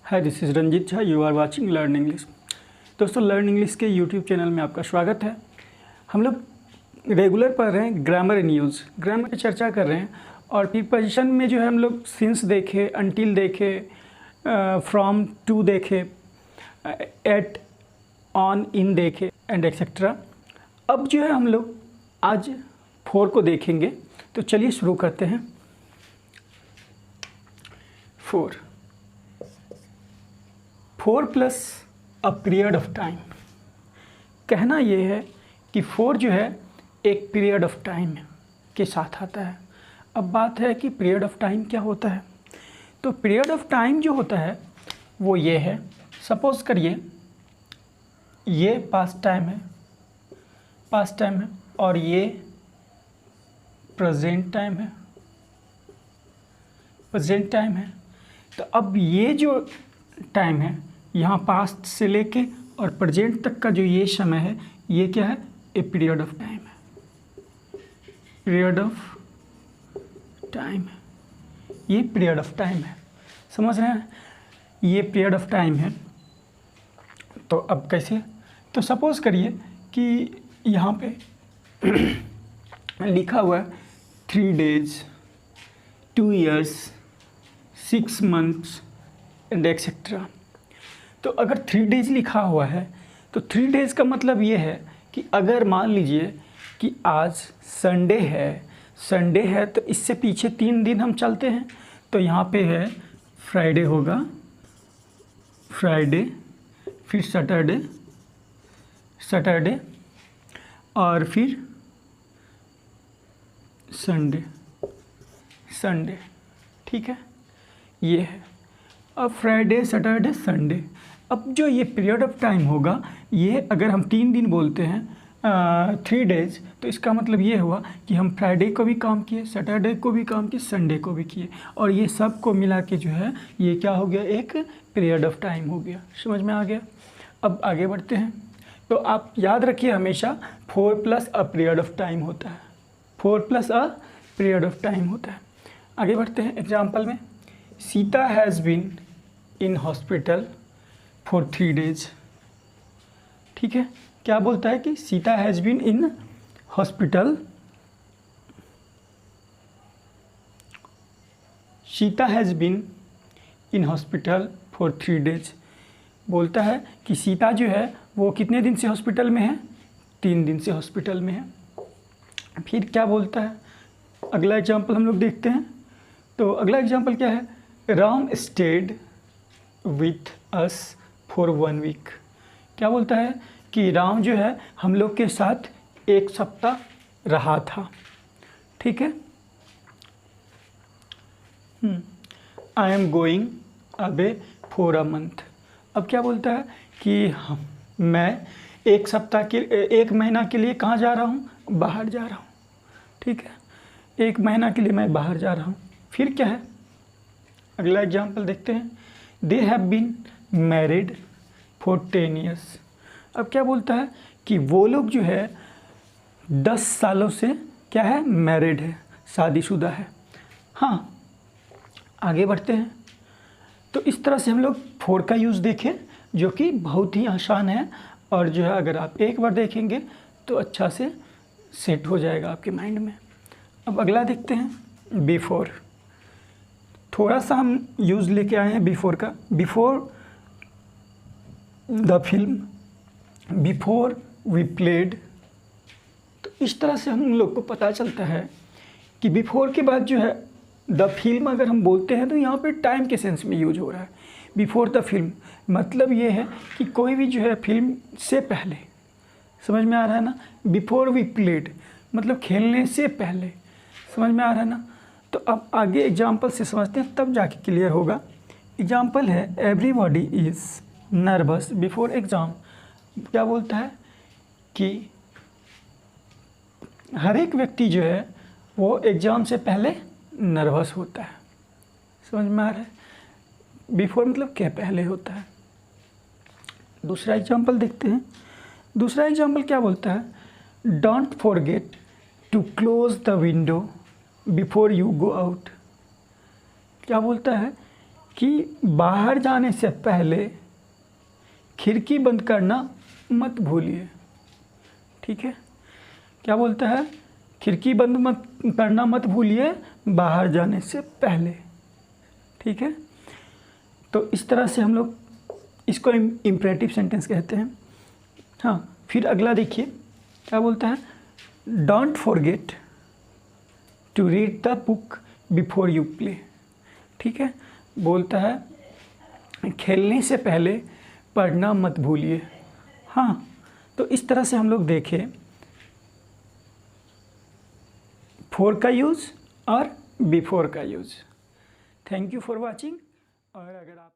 Hi, this is Ranjeet Jha. You are watching learn English. दोस्तों, learn English के YouTube channel में आपका स्वागत है। हम लोग रेगुलर पढ़ रहे हैं ग्रामर इन यूज़, ग्रामर की चर्चा कर रहे हैं। और प्रीपोजिशन में जो है हम लोग सिंस देखे, अनटिल देखे, फ्रॉम, टू देखे, एट, ऑन, इन देखे एंड एक्सेट्रा। अब जो है हम लोग आज 4 को देखेंगे। तो चलिए शुरू करते हैं। 4 plus a period of time. कहना ये है कि 4 जो है एक पीरियड ऑफ टाइम के साथ आता है। अब बात है कि पीरियड ऑफ टाइम क्या होता है। तो पीरियड ऑफ टाइम जो होता है वो ये है, सपोज़ करिए ये पास्ट टाइम है और ये प्रेजेंट टाइम है। तो अब ये जो टाइम है यहाँ पास्ट से लेके और प्रेजेंट तक का जो ये समय है, ये क्या है? ए पीरियड ऑफ टाइम है। पीरियड ऑफ टाइम है, ये पीरियड ऑफ टाइम है। समझ रहे हैं? ये पीरियड ऑफ टाइम है। तो अब कैसे? तो सपोज़ करिए कि यहाँ पे लिखा हुआ है 3 days, 2 years, 6 months and etcetera. तो अगर 3 days लिखा हुआ है तो 3 days का मतलब ये है कि अगर मान लीजिए कि आज संडे है तो इससे पीछे 3 दिन हम चलते हैं। तो यहाँ पे है फ्राइडे होगा, फिर सैटरडे और फिर संडे। ठीक है, ये है। अब फ्राइडे, सैटरडे, संडे। अब जो ये पीरियड ऑफ टाइम होगा, ये अगर हम 3 दिन बोलते हैं 3 days, तो इसका मतलब ये हुआ कि हम फ्राइडे को भी काम किए, सैटरडे को भी काम किए, संडे को भी किए, और ये सब को मिला के जो है ये क्या हो गया? एक पीरियड ऑफ टाइम हो गया। समझ में आ गया? अब आगे बढ़ते हैं। तो आप याद रखिए हमेशा 4 plus a period of time होता है। 4 plus a period of time होता है। आगे बढ़ते हैं। एग्जाम्पल में, Sita has been in hospital for 3 days। ठीक है, क्या बोलता है कि Sita has been in hospital, Sita has been in hospital for 3 days। बोलता है कि सीता जो है वो कितने दिन से हॉस्पिटल में है? 3 दिन से हॉस्पिटल में है। फिर क्या बोलता है? अगला एग्जाम्पल हम लोग देखते हैं। तो अगला एग्जाम्पल क्या है? Ram stayed with us for 1 week। क्या बोलता है कि राम जो है हम लोग के साथ 1 सप्ताह रहा था। ठीक है। I am going away for a month. अब क्या बोलता है कि मैं 1 महीना के लिए कहाँ जा रहा हूँ? बाहर जा रहा हूँ। ठीक है, 1 महीना के लिए मैं बाहर जा रहा हूँ। फिर क्या है? अगला एग्जाम्पल देखते हैं। They have been married for 10 years। अब क्या बोलता है कि वो लोग जो है 10 सालों से क्या है? मैरिड है, शादीशुदा है। हाँ, आगे बढ़ते हैं। तो इस तरह से हम लोग 4 का यूज़ देखें, जो कि बहुत ही आसान है, और जो है अगर आप एक बार देखेंगे तो अच्छा से सेट हो जाएगा आपके माइंड में। अब अगला देखते हैं, बिफोर। थोड़ा सा हम यूज़ लेके आए हैं बिफोर का। Before the film, before we played. तो इस तरह से हम लोग को पता चलता है कि बिफोर के बाद जो है द फिल्म अगर हम बोलते हैं तो यहाँ पे टाइम के सेंस में यूज हो रहा है। बिफोर द फिल्म मतलब ये है कि कोई भी जो है फिल्म से पहले। समझ में आ रहा है ना? बिफोर वी प्लेड मतलब खेलने से पहले। समझ में आ रहा है ना? तो अब आगे एग्जाम्पल से समझते हैं, तब जाके क्लियर होगा। एग्जाम्पल है, everybody is nervous before exam. क्या बोलता है कि हर एक व्यक्ति जो है वो एग्ज़ाम से पहले नर्वस होता है। समझ में आ रहा है? बिफोर मतलब क्या? पहले होता है। दूसरा एग्जाम्पल देखते हैं। दूसरा एग्जाम्पल क्या बोलता है? Don't forget to close the window before you go out. क्या बोलता है कि बाहर जाने से पहले खिड़की बंद करना मत भूलिए। ठीक है, क्या बोलता है? खिड़की बंद मत करना मत भूलिए बाहर जाने से पहले। ठीक है, तो इस तरह से हम लोग इसको इम्परेटिव सेंटेंस कहते हैं। हाँ, फिर अगला देखिए क्या बोलता है? Don't forget to read the book before you play. ठीक है, बोलता है खेलने से पहले पढ़ना मत भूलिए। हाँ, तो इस तरह से हम लोग देखें फॉर का यूज़ और बिफोर का use. Thank you for watching. और अगर आप